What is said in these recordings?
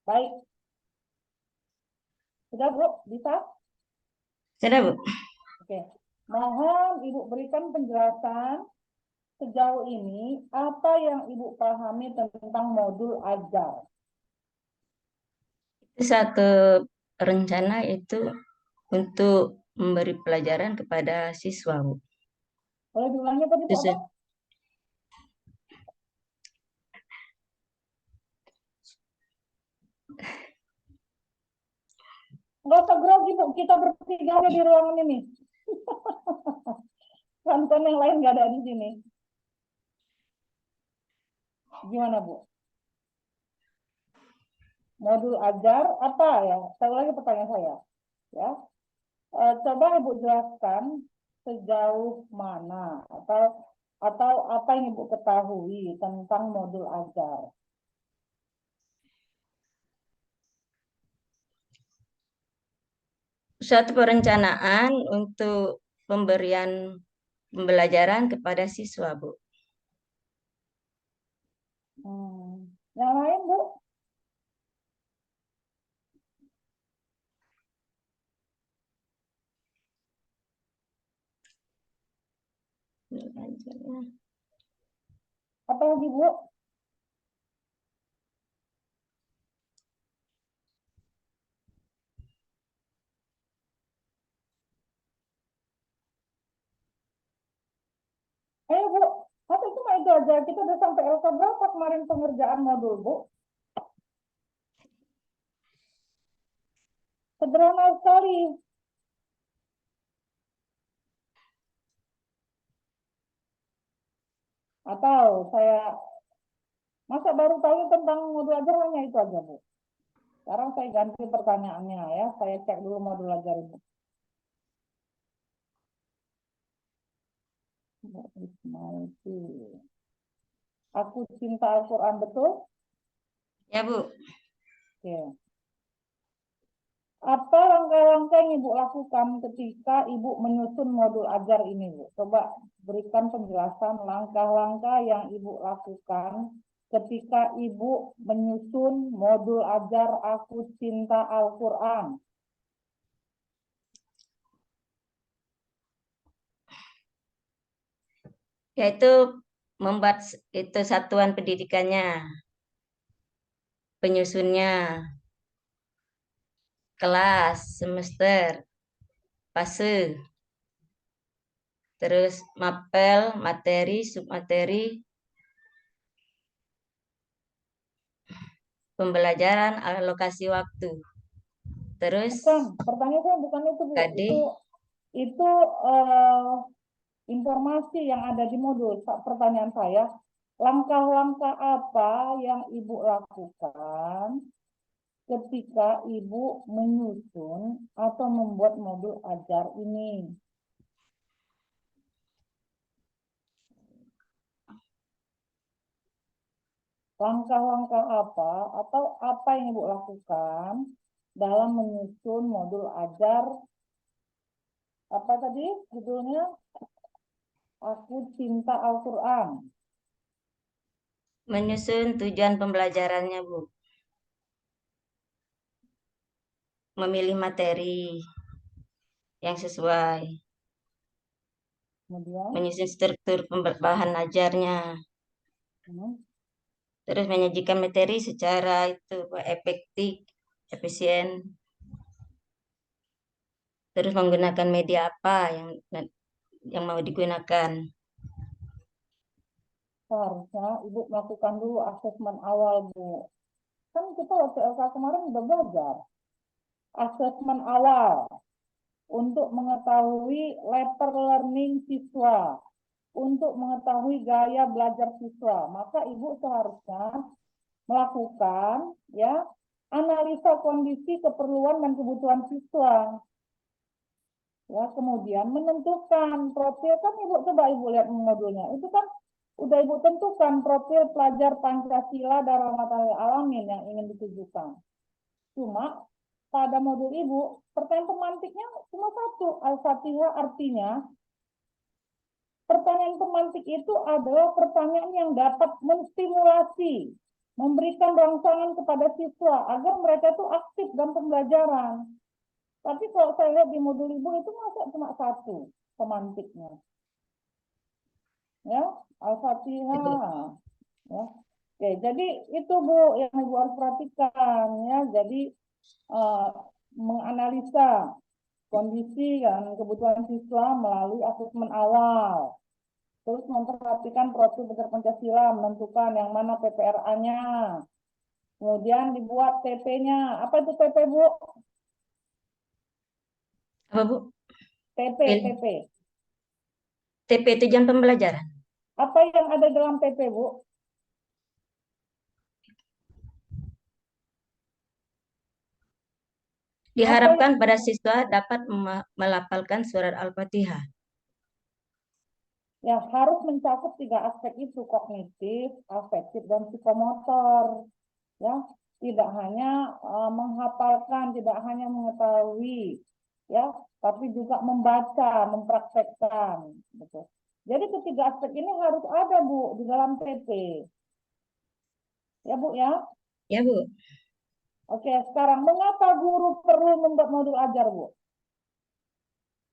Baik, sudah Bu, bisa? Sudah, Bu. Oke. Mohon Ibu berikan penjelasan sejauh ini apa yang Ibu pahami tentang modul ajar. Itu satu rencana itu untuk memberi pelajaran kepada siswa, Bu. Boleh diulangi tadi Bu apa? Itu Nggak usah grogi Bu, kita bertiga ada di ruangan ini. Tonton yang lain nggak ada di sini. Gimana Bu? Modul ajar apa ya? Saya ulangi pertanyaan saya. Ya, coba Ibu jelaskan sejauh mana atau apa yang Ibu ketahui tentang modul ajar. suatu perencanaan untuk pemberian pembelajaran kepada siswa, Bu. Yang lain Bu? Apa lagi Bu? Ayo Bu, tapi cuma itu aja. Kita udah sampai LK berapa kemarin pengerjaan modul Bu? Sederhana sekali. Atau saya masa baru tahu tentang modul ajar hanya itu aja Bu. Sekarang saya ganti pertanyaannya ya. Saya cek dulu modul ajar Ibu. Aku cinta Al-Quran betul? Ya, Bu. Oke. Apa langkah-langkah yang Ibu lakukan ketika Ibu menyusun modul ajar ini, Bu? Coba berikan penjelasan langkah-langkah yang Ibu lakukan ketika Ibu menyusun modul ajar Aku Cinta Al-Quran. Yaitu membuat itu satuan pendidikannya, penyusunnya, kelas, semester, fase, terus mapel, materi, submateri, pembelajaran, alokasi waktu. Terus Bukan, pertanyaan saya bukan itu, Bu. KD, Itu eh, informasi yang ada di modul. Pertanyaan saya, langkah-langkah apa yang Ibu lakukan ketika Ibu menyusun atau membuat modul ajar ini? Langkah-langkah apa atau apa yang Ibu lakukan dalam menyusun modul ajar apa tadi judulnya? Aku Cinta Al-Quran. menyusun tujuan pembelajarannya, Bu. Memilih materi yang sesuai, Kemudian, menyusun struktur bahan ajarnya, hmm, terus menyajikan materi secara itu efektif, efisien, terus menggunakan media apa yang mau digunakan. seharusnya Ibu melakukan dulu asesmen awal, Bu. Kan kita waktu LK kemarin udah belajar asesmen awal untuk mengetahui level learning siswa, untuk mengetahui gaya belajar siswa. Maka Ibu seharusnya melakukan ya analisa kondisi keperluan dan kebutuhan siswa. Ya, kemudian menentukan profil kan Ibu lihat modulnya. Itu kan udah Ibu tentukan profil pelajar Pancasila dan Rahmatan lil Alamin yang ingin ditujukan. Cuma pada modul Ibu, pertanyaan pemantiknya cuma satu, Al-Fatihah artinya pertanyaan pemantik itu adalah pertanyaan yang dapat menstimulasi memberikan rangsangan kepada siswa agar mereka tuh aktif dalam pembelajaran. Tapi kalau saya lihat di modul ibu itu masa cuma satu pemantiknya, ya, Ya, Bu. Al-Fatihah, ya. Oke, jadi itu Bu yang Ibu harus perhatikan ya. Jadi eh, menganalisa kondisi dan kebutuhan siswa melalui asesmen awal. Terus memperhatikan profil belajar Pancasila, menentukan yang mana PPRA-nya. Kemudian dibuat TP-nya. Apa itu TP, Bu? Apa, Bu? TP, Pilih. TP. TP itu jam pembelajaran. Apa yang ada dalam TP, Bu? Apa yang Diharapkan pada siswa dapat melafalkan surat Al-Fatihah. ya harus mencakup tiga aspek itu, kognitif, afektif, dan psikomotor. Ya, tidak hanya menghafalkan, tidak hanya mengetahui, ya, tapi juga membaca, mempraktekkan, gitu. Jadi ketiga aspek ini harus ada Bu di dalam TP, ya Bu ya. Ya, Bu. Oke, sekarang mengapa guru perlu membuat modul ajar Bu?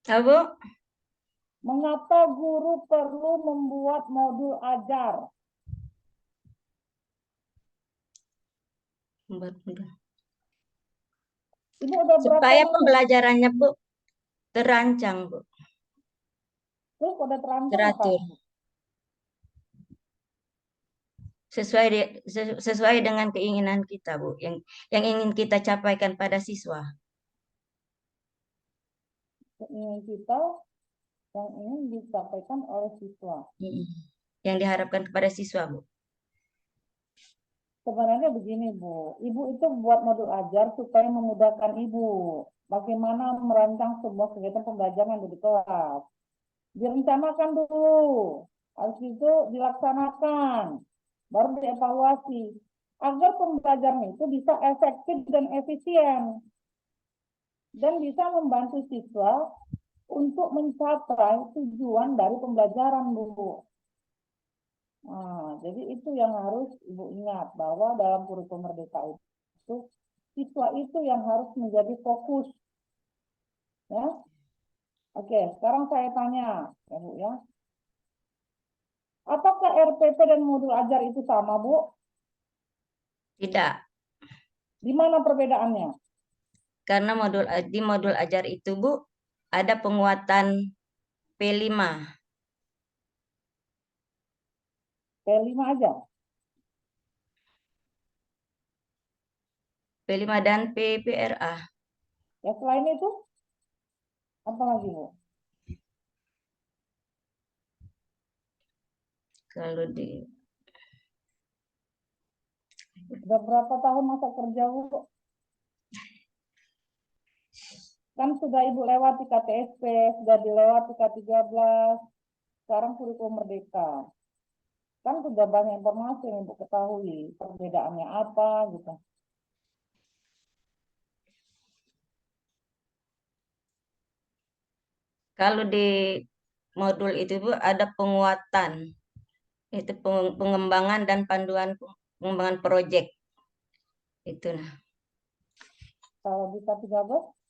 Apa, Bu? Mengapa guru perlu membuat modul ajar? Membuat mudah. Ibu udah berapa Supaya lama? pembelajarannya, Bu, terancang, Bu. Terus udah terancang apa? Teratur. Sesuai dengan keinginan kita, Bu, yang ingin kita capaikan pada siswa. Keinginan kita yang ingin disampaikan oleh siswa. Mm-mm. Yang diharapkan kepada siswa, Bu. Sebenarnya begini Bu, Ibu itu buat modul ajar supaya memudahkan Ibu bagaimana merancang sebuah kegiatan pembelajaran yang ada di kelas. Direncanakan dulu, habis itu dilaksanakan, baru dievaluasi agar pembelajaran itu bisa efektif dan efisien dan bisa membantu siswa untuk mencapai tujuan dari pembelajaran Bu. Nah, jadi itu yang harus Ibu ingat bahwa dalam kurikulum Merdeka itu siswa itu yang harus menjadi fokus, ya. Oke, sekarang saya tanya, ya Bu ya, apakah RPP dan modul ajar itu sama Bu? Tidak, Di mana perbedaannya? karena di modul ajar itu, Bu, ada penguatan P5. P5 aja. P5 dan PPRA. Ya selain itu, apa lagi Bu? Kalau di Udah berapa tahun masa kerja Bu? Kan sudah Ibu lewati KTSP, sudah dilewati K13, sekarang kurikulum Merdeka. Kan sudah banyak informasi yang Ibu ketahui, perbedaannya apa gitu. Kalau di modul itu, Bu, ada penguatan, itu pengembangan dan panduan pengembangan proyek. Itu nah. Kalau di K13,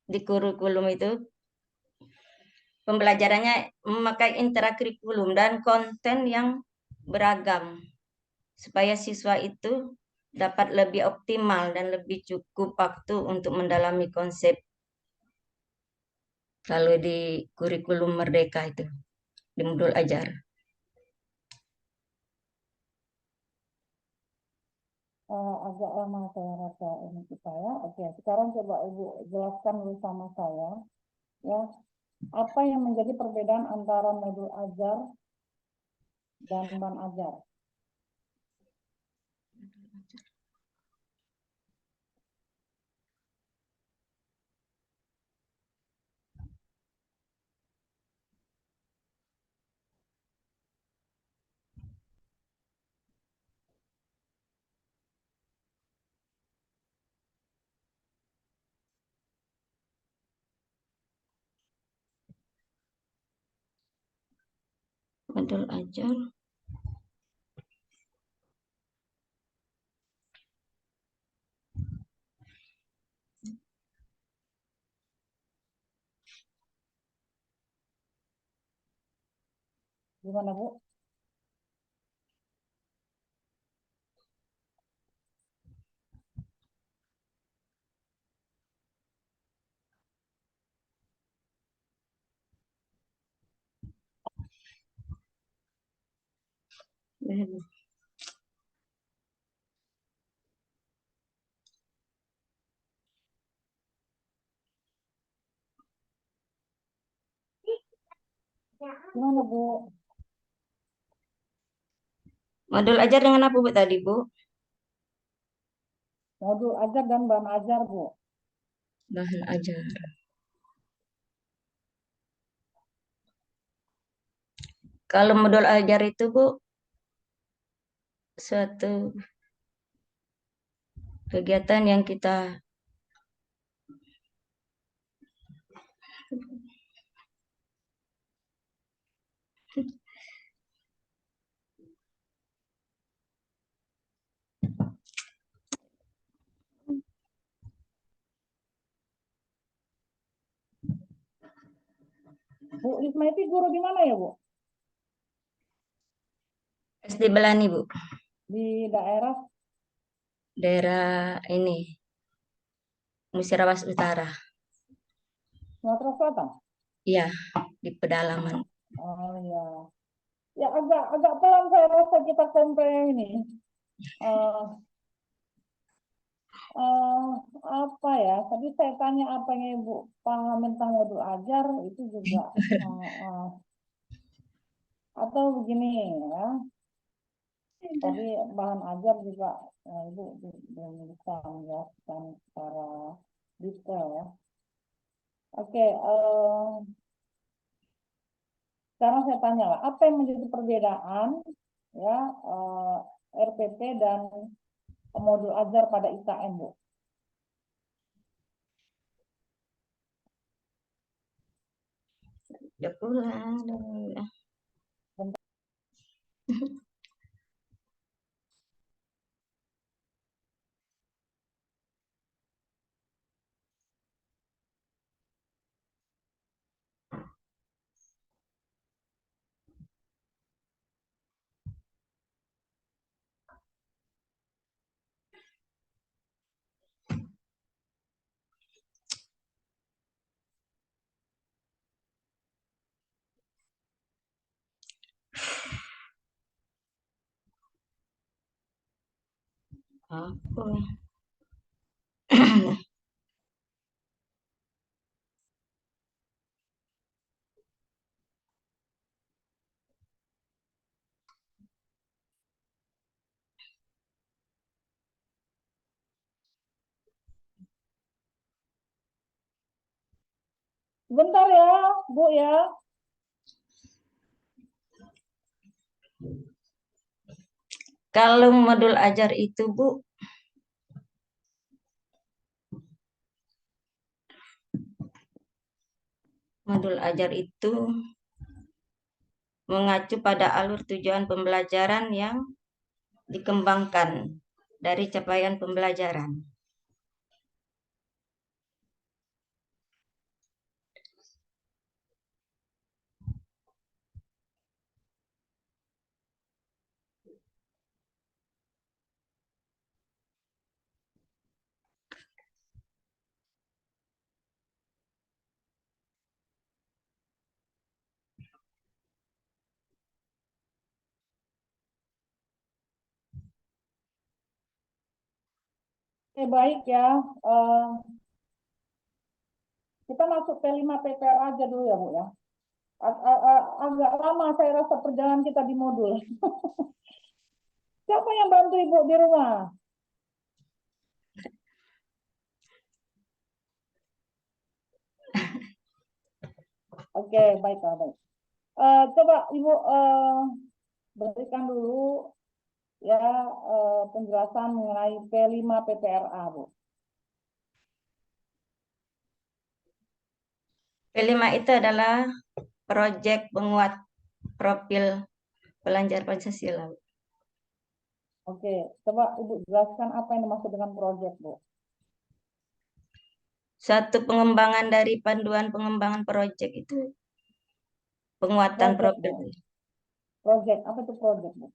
Di kurikulum itu pembelajarannya memakai intrakurikulum dan konten yang beragam supaya siswa itu dapat lebih optimal dan lebih cukup waktu untuk mendalami konsep kalau di kurikulum Merdeka itu di modul ajar. agak lama saya rasa ini kita ya. Oke, sekarang coba Ibu jelaskan dulu sama saya ya, apa yang menjadi perbedaan antara modul ajar dan ban ajar. Modul ajar. Gimana, Bu? Gimana, Bu? Modul ajar dengan apa, Bu, tadi, Bu? Modul ajar dan bahan ajar, Bu. Bahan ajar. Kalau modul ajar itu, Bu, suatu kegiatan yang kita Bu Risma itu guru di mana ya, Bu? SD Belani, Bu. Di daerah Daerah ini, Musirawas Utara. Sumatera Selatan? Iya, di pedalaman. Oh ya. Ya agak agak pelan saya rasa kita compare ini. Eh, eh, apa ya? Tadi saya tanya apa yang Ibu paham tentang modul ajar itu juga atau begini ya. Tadi bahan ajar juga Ibu belum bisa menjelaskan secara detail ya. Oke, sekarang saya tanya lah, apa yang menjadi perbedaan ya RPP dan modul ajar pada IKN, Bu? Udah pulang. Apa? Bentar ya, Bu ya. Kalau modul ajar itu, Bu, modul ajar itu mengacu pada alur tujuan pembelajaran yang dikembangkan dari capaian pembelajaran. Oke, baik ya. Eh, kita masuk P5 PPR aja dulu ya, Bu ya. Agak lama saya rasa perjalanan kita di modul. Siapa yang bantu Ibu di rumah? Oke, baiklah, baik. Coba Ibu berikan dulu ya penjelasan mengenai P5 PPRA, Bu. P5 itu adalah proyek penguat profil pelajar Pancasila. Oke, coba Ibu jelaskan apa yang dimaksud dengan proyek, Bu. Suatu pengembangan dari panduan pengembangan proyek itu penguatan Proyek, Bu. program. Proyek, apa itu proyek, Bu?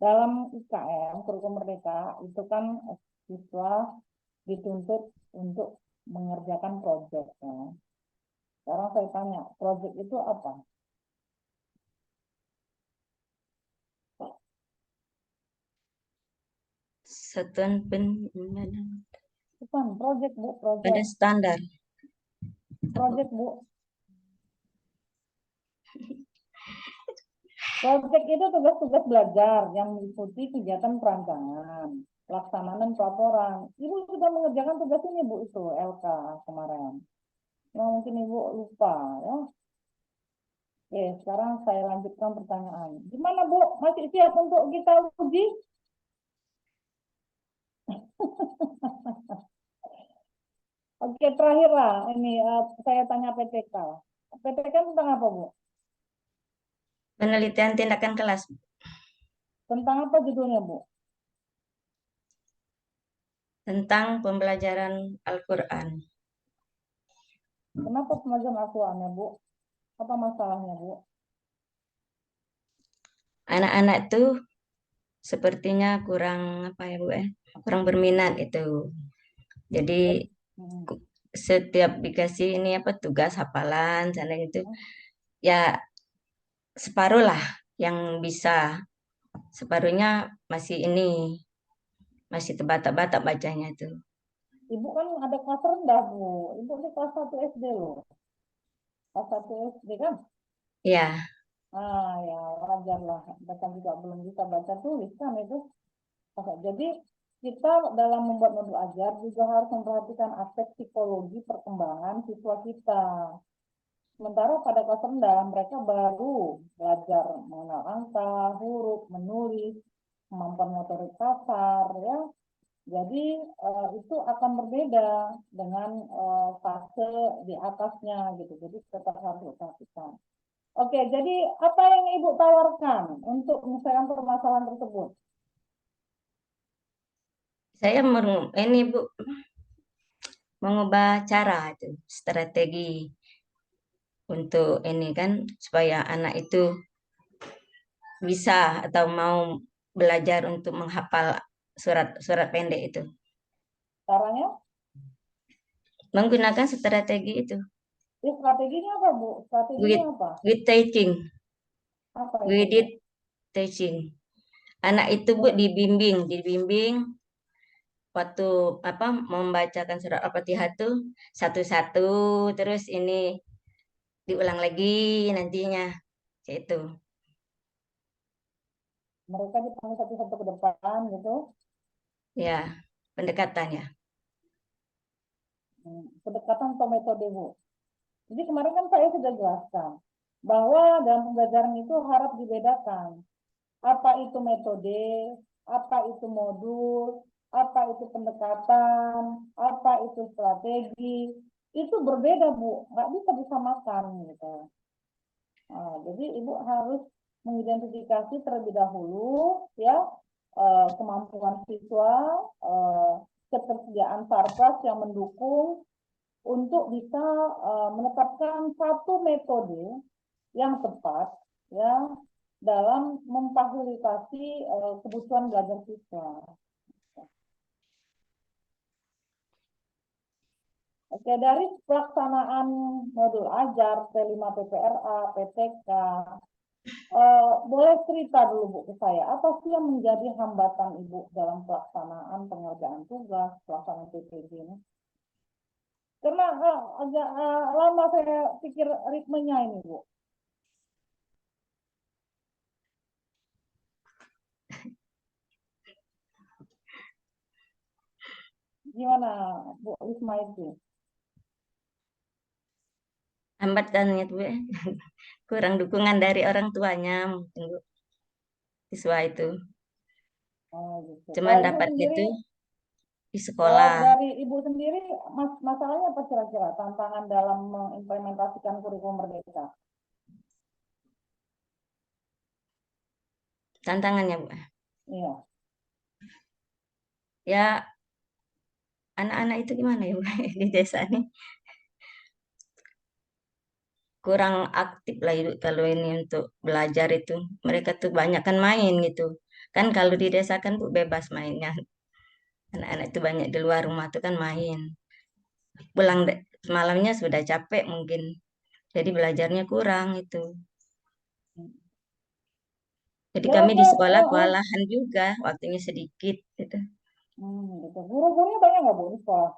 Dalam IKM, kurikulum Merdeka, itu kan siswa dituntut untuk mengerjakan proyek. Ya. Sekarang saya tanya, proyek itu apa? Satuan Bukan, proyek, Bu, pada proyek. standar. Proyek, Bu. Proyek itu tugas-tugas belajar yang meliputi kegiatan perancangan, pelaksanaan dan pelaporan. Ibu sudah mengerjakan tugas ini, Bu, itu LK kemarin. Nah, mungkin Ibu lupa, ya. Oke, sekarang saya lanjutkan pertanyaan. Gimana, Bu? Masih siap untuk kita uji? Oke, terakhir lah. Ini saya tanya PTK. PTK tentang apa, Bu? Penelitian tindakan kelas. Tentang apa judulnya, Bu? Tentang pembelajaran Al-Quran. Kenapa pemajuan Al-Qurannya, Bu? Apa masalahnya, Bu? Anak-anak tuh sepertinya kurang apa ya Bu kurang berminat itu. Jadi Hmm. setiap dikasih ini apa tugas hafalan sana itu ya separuh lah yang bisa, separuhnya masih ini masih terbata-bata bacanya tuh. Ibu kan ada kelas rendah, Bu. Ibu di kelas 1 SD loh. Kelas 1 SD kan? Ya, Ah, ya wajar lah. Bahkan juga belum bisa baca tulis kan itu. Oke, jadi kita dalam membuat modul ajar juga harus memperhatikan aspek psikologi perkembangan siswa kita. Sementara pada kelas rendah mereka baru belajar mengenal angka, huruf, menulis, kemampuan motorik kasar, ya. Jadi itu akan berbeda dengan fase di atasnya gitu. Jadi tetap harus diperhatikan. Oke, jadi apa yang Ibu tawarkan untuk menyelesaikan permasalahan tersebut? saya ini Bu mengubah cara itu strategi untuk ini kan supaya anak itu bisa atau mau belajar untuk menghafal surat-surat pendek itu. Caranya? Menggunakan strategi itu. Ya, strateginya apa, Bu? Strateginya With, apa? with teaching. Apa itu, We Bu? did teaching. Anak itu Bu dibimbing waktu apa membacakan surat Al-Fatihah tuh satu-satu terus ini diulang lagi nantinya kayak itu. Mereka dipanggil satu-satu ke depan gitu. Ya, pendekatannya. Pendekatan atau metode, Bu. Jadi kemarin kan saya sudah jelaskan bahwa dalam pembelajaran itu harus dibedakan apa itu metode, apa itu modul, apa itu pendekatan, apa itu strategi. Itu berbeda, Bu. Nggak bisa disamakan gitu. Nah, jadi Ibu harus mengidentifikasi terlebih dahulu ya kemampuan siswa, eh, ketersediaan sarkas yang mendukung untuk bisa menetapkan satu metode yang tepat ya dalam memfasilitasi kebutuhan belajar siswa. Oke, dari pelaksanaan modul ajar P5 PPRA, PTK, boleh cerita dulu Bu ke saya, apa sih yang menjadi hambatan Ibu dalam pelaksanaan pengerjaan tugas, pelaksanaan PPG ini? Karena agak lama saya pikir ritmenya ini Bu. Gimana Bu Isma itu? Hambatannya tuh Bu, kurang dukungan dari orang tuanya mungkin Bu, siswa itu. Oh gitu. Cuman Kalau Ibu dapat sendiri gitu di Kalau sekolah. dari Ibu sendiri, masalahnya apa kira-kira tantangan dalam mengimplementasikan kurikulum Merdeka? Tantangannya, Bu. Iya. Ya, anak-anak itu gimana ya, Bu, di desa ini kurang aktif lah Ibu, kalau ini untuk belajar itu. Mereka tuh banyak kan main gitu. Kan kalau di desa kan Bu bebas mainnya. Anak-anak itu banyak di luar rumah tuh kan main. Pulang malamnya sudah capek mungkin. Jadi belajarnya kurang itu. Jadi kami di Berapa? sekolah kewalahan juga, waktunya sedikit gitu. Gitu. Guru-gurunya banyak nggak Bu di sekolah?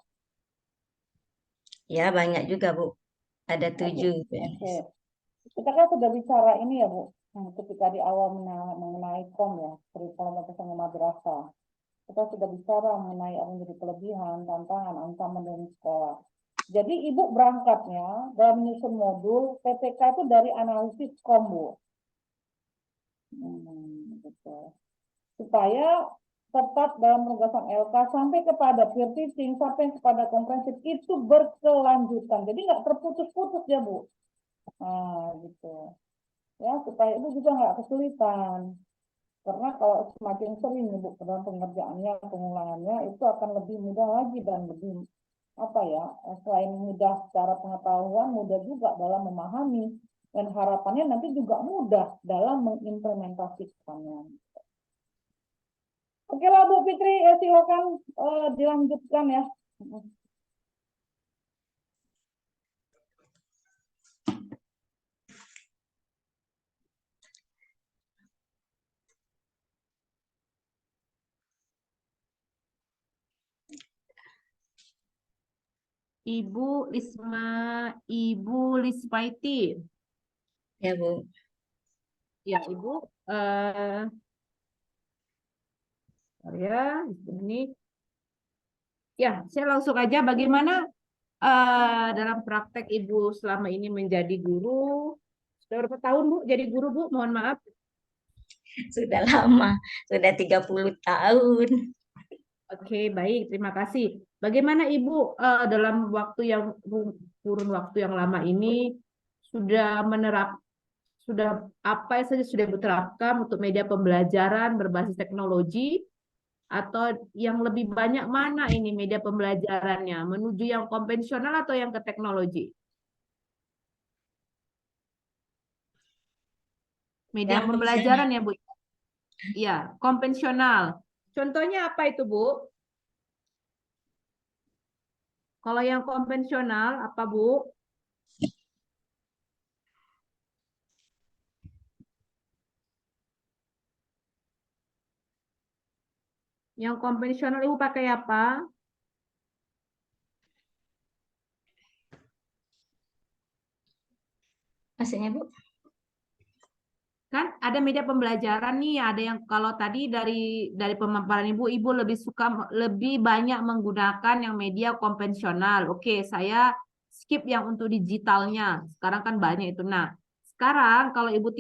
Ya banyak juga Bu, ada Oke, 7 oke. PNS. Kita kan sudah bicara ini ya Bu, ketika di awal mengenai KOM ya, kurikulum profesional madrasah. Kita sudah bicara mengenai apa yang menjadi kelebihan, tantangan, ancaman dari sekolah. Jadi Ibu berangkatnya dalam menyusun modul PPK itu dari analisis KOM Bu. Gitu. Supaya tetap dalam penugasan LK sampai kepada peer teaching, sampai kepada komprehensif itu berkelanjutan. Jadi nggak terputus-putus ya Bu. Nah, gitu. Ya, supaya Ibu juga nggak kesulitan. Karena kalau semakin sering Ibu dalam pengerjaannya, pengulangannya, itu akan lebih mudah lagi dan lebih apa ya, selain mudah secara pengetahuan, mudah juga dalam memahami dan harapannya nanti juga mudah dalam mengimplementasikannya. Oke lah Bu Fitri, silakan dilanjutkan ya. Ibu Lisma, Ibu Lispaiti. Ya Bu, Ya, Ibu. Eh ya, ini. Ya, saya langsung aja bagaimana dalam praktek Ibu selama ini menjadi guru. Sudah berapa tahun Bu jadi guru Bu? Mohon maaf. sudah lama, sudah 30 tahun. Oke, baik. Terima kasih. Bagaimana Ibu dalam kurun waktu yang lama ini sudah sudah apa saja sudah diterapkan untuk media pembelajaran berbasis teknologi atau yang lebih banyak mana ini media pembelajarannya menuju yang konvensional atau yang ke teknologi? Media Yang pembelajaran konvensional. ya Bu. Ya, konvensional. Contohnya apa itu Bu? Kalau yang konvensional apa Bu? Yang konvensional Ibu pakai apa? Maksudnya Bu? Kan ada media pembelajaran nih, ada yang kalau tadi dari pemaparan Ibu, Ibu lebih banyak menggunakan yang media konvensional. Oke, saya skip yang untuk digitalnya. Sekarang kan banyak itu. Nah, sekarang kalau Ibu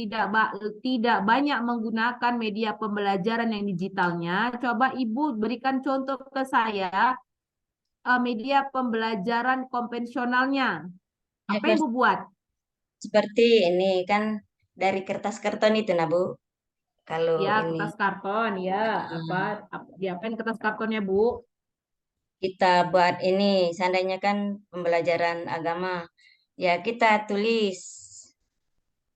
tidak banyak menggunakan media pembelajaran yang digitalnya, coba Ibu berikan contoh ke saya media pembelajaran konvensionalnya. Ya, Apa yang Ibu buat? seperti ini kan dari kertas karton itu nah Bu. Kalau Ya, ini kertas karton, ya. Apa, hmm, diapain kertas kartonnya, Bu? kita buat ini, seandainya kan pembelajaran agama, ya kita tulis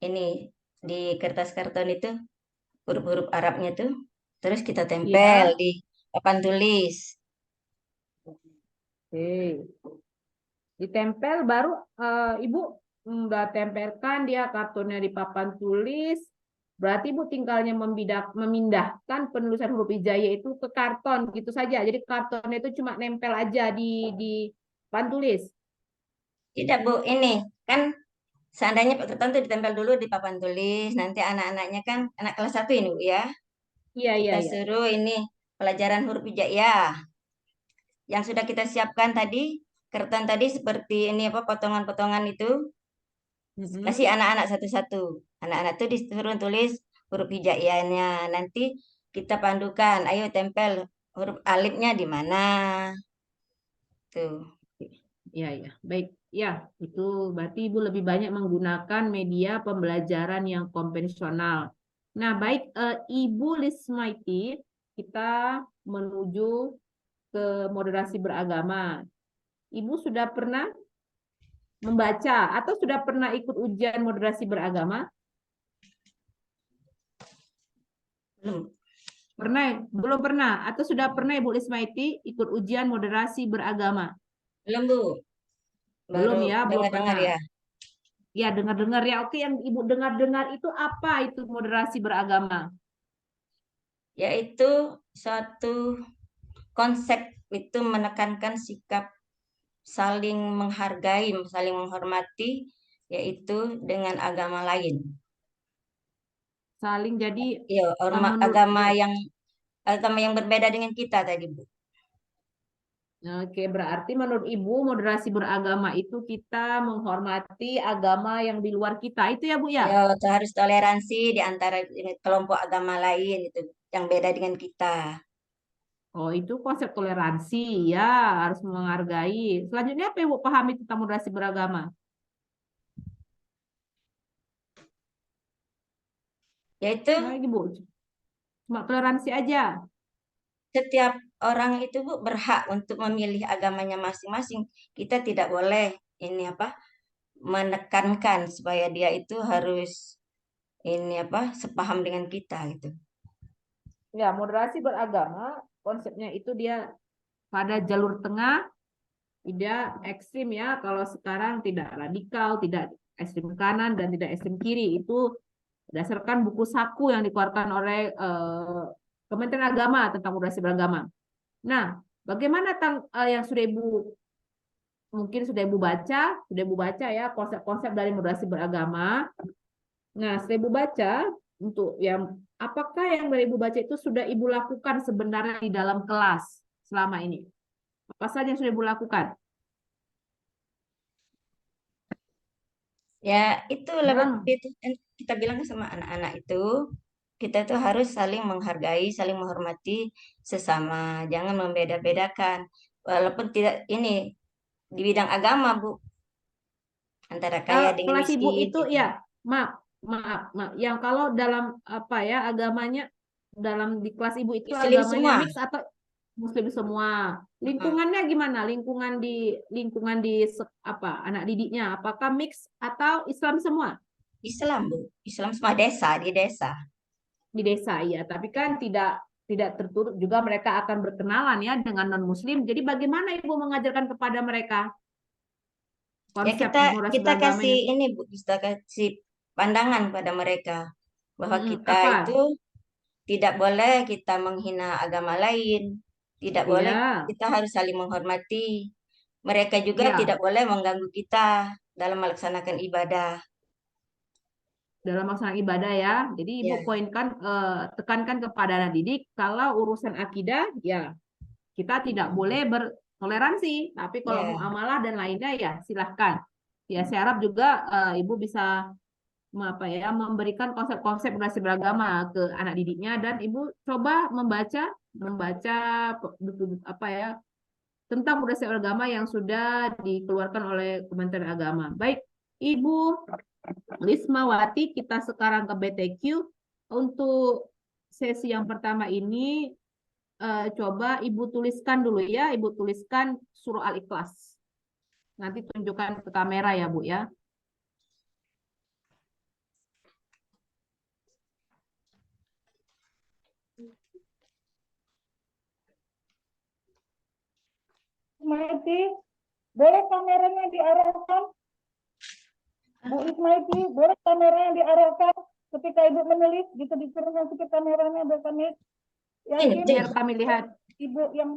ini di kertas karton itu huruf-huruf Arabnya tuh, terus kita tempel Ya. di papan tulis. Oke. Ditempel baru Ibu udah tempelkan dia kartunnya di papan tulis. Berarti Ibu tinggalnya memindahkan penulisan huruf hijaiyah itu ke karton gitu saja. Jadi kartonnya itu cuma nempel aja di papan tulis. Tidak Bu, ini kan seandainya Pak Kertan itu ditempel dulu di papan tulis, nanti anak-anaknya kan anak kelas 1 ini Bu ya, Iya, iya, kita iya. suruh ini pelajaran huruf hijaiyah yang sudah kita siapkan tadi, kertas tadi seperti ini apa potongan-potongan itu, kasih Mm-mm. anak-anak satu-satu. Anak-anak tuh disuruh tulis huruf hijaiyahnya. Nanti kita pandukan, ayo tempel huruf alifnya di mana. Tuh. Ya, ya, baik. Ya, itu berarti Ibu lebih banyak menggunakan media pembelajaran yang konvensional. Nah, baik, Ibu Lismaiti, kita menuju ke moderasi beragama. Ibu sudah pernah membaca atau sudah pernah ikut ujian moderasi beragama? Belum. Pernah? Belum pernah? Atau sudah pernah Ibu Lismaiti ikut ujian moderasi beragama? Belum, Bu. Belum Baru ya, belum dengar-dengar pernah. ya. Ya, dengar-dengar ya. Oke, yang Ibu dengar-dengar itu apa itu moderasi beragama? Yaitu suatu konsep itu menekankan sikap saling menghargai, saling menghormati, yaitu dengan agama lain. Saling jadi Iya, menurut agama yang berbeda dengan kita tadi, Bu. Oke, berarti menurut Ibu moderasi beragama itu kita menghormati agama yang di luar kita. Itu ya, Bu ya? Ya, harus toleransi di antara kelompok agama lain itu yang beda dengan kita. Oh, itu konsep toleransi ya, harus menghargai. Selanjutnya apa Ibu pahami tentang moderasi beragama? Yaitu Nah, Ibu, cuma toleransi aja. setiap orang itu, Bu, berhak untuk memilih agamanya masing-masing. Kita tidak boleh ini apa menekankan supaya dia itu harus ini apa sepaham dengan kita gitu. Ya, moderasi beragama konsepnya itu dia pada jalur tengah, tidak ekstrim ya. Kalau sekarang tidak radikal, tidak ekstrim kanan dan tidak ekstrim kiri. Itu berdasarkan buku saku yang dikeluarkan oleh Kementerian Agama tentang moderasi beragama. Nah, bagaimana yang sudah Ibu mungkin sudah Ibu baca ya konsep-konsep dari moderasi beragama. Nah, setelah Ibu baca untuk yang apakah yang dari Ibu baca itu sudah Ibu lakukan sebenarnya di dalam kelas selama ini? Apa saja yang sudah Ibu lakukan? Ya, itu lebih Dalam itu kita bilang sama anak-anak itu kita tuh harus saling menghargai, saling menghormati sesama, jangan membeda-bedakan. Walaupun tidak ini di bidang agama, Bu, antara kaya dengan kelas Ibu miskin itu gitu. ya, maaf, maaf. Yang kalau dalam apa ya agamanya dalam di kelas Ibu itu Muslim agamanya semua. mix atau Muslim semua? Mm. Lingkungannya gimana? Lingkungan di apa anak didiknya? Apakah mix atau Islam semua Islam, Bu. Islam semua desa, di desa. di desa? Ya, tapi kan tidak tertutup juga mereka akan berkenalan ya dengan non Muslim. Jadi bagaimana Ibu mengajarkan kepada mereka Ya konsep kita moderasi kita beragama kasih yang ini, Bu, kita kasih pandangan pada mereka bahwa kita itu apa? tidak boleh kita menghina agama lain, tidak boleh Iya, kita harus saling menghormati. Mereka juga tidak iya. boleh mengganggu kita dalam melaksanakan ibadah. Dalam melaksanakan ibadah ya. Jadi Ibu Ya, tekankan kepada anak didik kalau urusan akidah ya kita tidak boleh bertoleransi, tapi kalau ya, muamalah dan lainnya ya silahkan. Ya saya harap juga Ibu bisa apa ya memberikan konsep-konsep moderasi beragama ke anak didiknya dan Ibu coba membaca membaca apa ya tentang moderasi beragama yang sudah dikeluarkan oleh Kementerian Agama. Baik, Ibu Lismawati, kita sekarang ke BTQ. Untuk sesi yang pertama ini, coba Ibu tuliskan dulu ya. Ibu tuliskan surah Al-Ikhlas. Nanti tunjukkan ke kamera ya, Bu ya. Ismaiti, boleh kameranya diarahkan? Bu Ismaiti, boleh kameranya diarahkan ketika Ibu menulis, gitu disuruhnya sedikit kameranya biar kami ini yakin. Biar betul. kami lihat. Ibu yang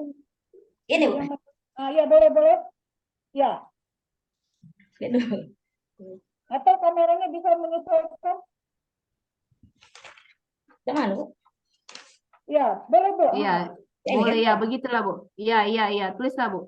Ini, Ibu Bu. yang ya boleh boleh ya, Aduh. atau kameranya bisa menyesuaikan Gimana, Bu? ya boleh Bu. Iya, Ini boleh kan? ya, begitulah, Bu. Iya, iya, iya. Tulislah, Bu.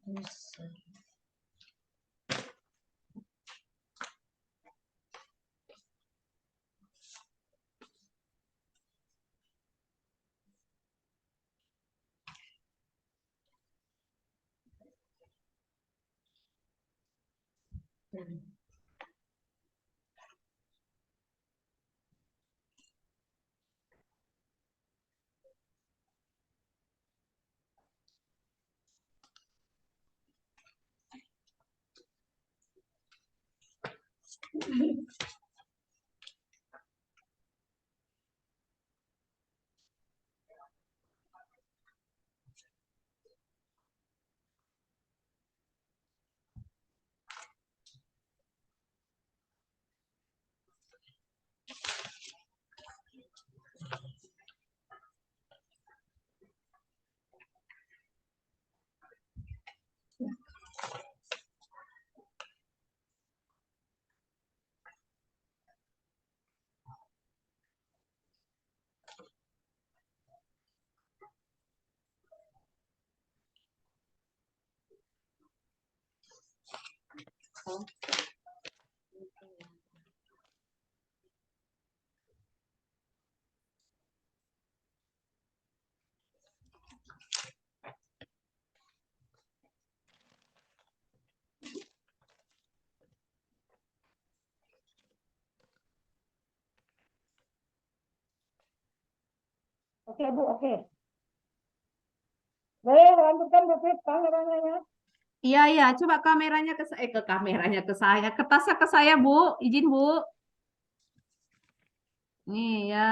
Oke, Bu, oke. Boleh lanjutkan, Bu Fit, kameranya. Iya, iya. Coba kameranya ke kameranya ke saya. Kertasnya ke saya, Bu. Izin, Bu. Nih, ya.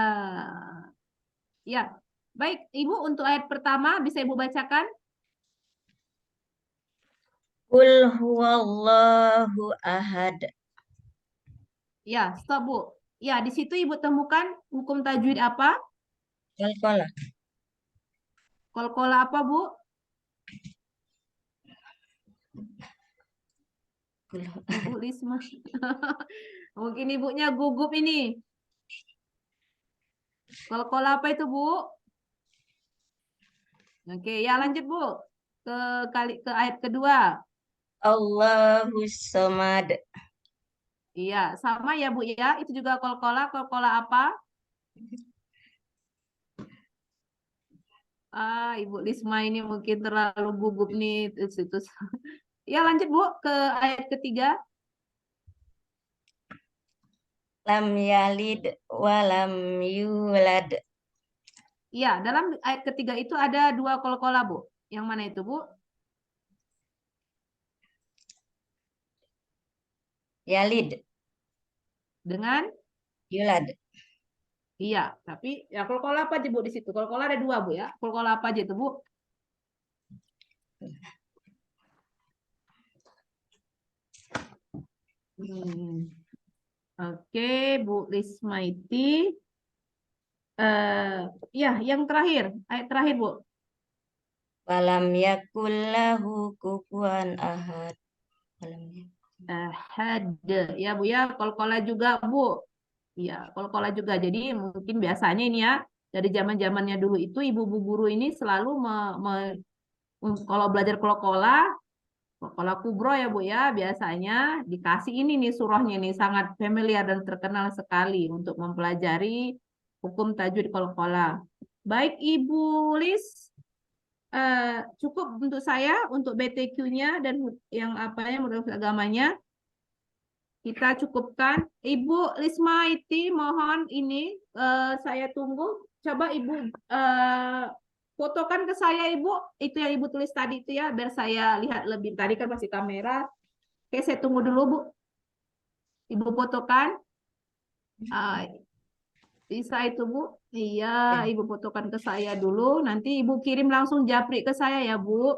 Ya. Baik, Ibu untuk ayat pertama bisa Ibu bacakan? Qul huwallahu ahad. Ya, stop, Bu. Ya, di situ Ibu temukan hukum tajwid apa? Qalqalah. Kolkola apa, Bu? Ibu Lisma. Mungkin ibunya gugup ini. Kolkola apa itu, Bu? Oke, ya lanjut, Bu. Ke ayat kedua. Allahus samad. Iya, sama ya, Bu ya. Itu juga kolkola. Kolkola apa? Ibu Lisma ini mungkin terlalu gugup nih. Itu. Ya, lanjut, Bu, ke ayat ketiga. Lam yalid wa lam yulad. Iya, dalam ayat ketiga itu ada dua kolkola, Bu. Yang mana itu, Bu? Yalid, Dengan yulad. iya, tapi ya kolkola apa aja, Bu, di situ? Kolkola ada dua, Bu ya. Kolkola apa aja itu, Bu? Hmm. Oke, Bu Lismaiti. Ya, yang terakhir, ayat terakhir, Bu. Walam yakullahu kufuwan ahad. Walam Ahad. Ya, Bu ya. Kolkola juga, Bu. Iya, kol-kola juga. Jadi mungkin biasanya ini ya, dari zaman-zamannya dulu itu ibu-ibu guru ini selalu kalau belajar kol-kola, kol-kola kubro ya Bu ya, biasanya dikasih ini nih surahnya nih sangat familiar dan terkenal sekali untuk mempelajari hukum tajwid kol-kola. Baik Ibu Lis, cukup untuk saya untuk BTQ-nya dan yang apa ya menurut agamanya. Kita cukupkan. Ibu Lismaiti, mohon ini saya tunggu. Coba Ibu fotokan ke saya Ibu. Itu yang Ibu tulis tadi itu ya, biar saya lihat lebih. Tadi kan masih kamera. Oke, saya tunggu dulu Bu. Ibu fotokan. Bisa itu Bu. Iya, Ibu fotokan ke saya dulu. Nanti Ibu kirim langsung japri ke saya ya Bu.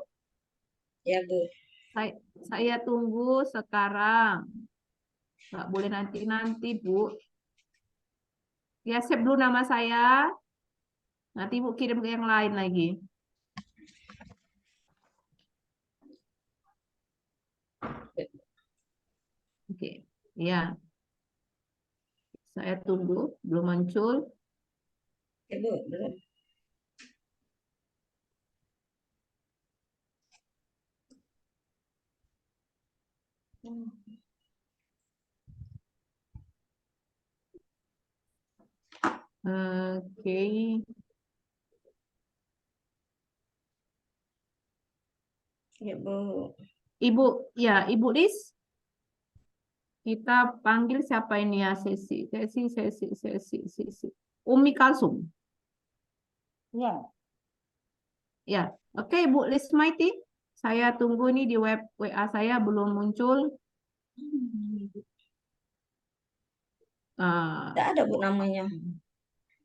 Ya, Bu. Saya tunggu sekarang. Nggak boleh nanti-nanti Bu. Ya, save dulu nama saya. Nanti Ibu kirim ke yang lain lagi. Oke, ya. Saya tunggu, belum muncul. Ya, Bu. Belum. Oke. Ya, Bu. Ibu Lis, kita panggil siapa ini ya? Sesi. Umi Kalsum. Ya, Ya, oke Bu Lismaiti, saya tunggu nih di web WA saya belum muncul. Tidak ada, Bu, namanya.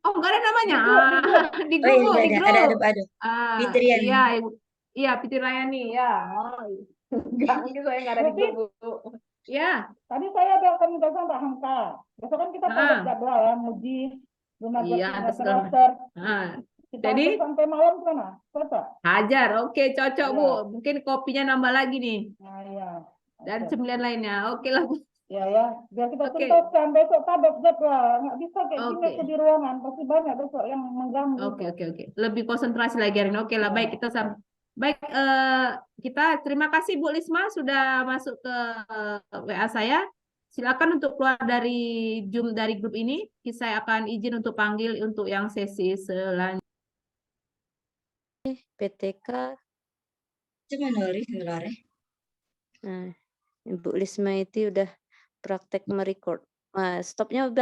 Oh, enggak ada namanya. Di grup, di grup. Di Oh iya, grup, iya, di ada, grup. ada. Fitrian. Iya, iya, Fitri Rayani, ya. Oh, enggak, mungkin saya enggak ada di Bu Fit, grup, Bu. Ya, tadi saya ada komunikasi sama Pak Hamka. Besok kan kita padat ah, jadwal ya, muji, iya, lunasi terus laser. Kita jadi atur sampai malam gimana? Cocok? hajar, oke, cocok Bu. Iya. Mungkin kopinya nambah lagi nih Nah, iya. dan Oke. cemilan lainnya. Oke lah Bu. Ya, ya. Biar kita Oke, tuntaskan besok padat jadwal. Nggak bisa kayak gini oke. aja di ruangan. Pasti banyak besok yang mengganggu Oke, tuh. oke, oke. Lebih konsentrasi lagi hari ini. Oke lah, baik Ya. kita baik kita terima kasih Bu Lisma sudah masuk ke WA saya. Silakan untuk keluar dari Zoom dari grup ini. Saya akan izin untuk panggil untuk yang sesi selanjutnya. PTK. Cuma nori keluar. Nah, Ibu Lisma itu udah praktek merecord. Nah, stopnya udah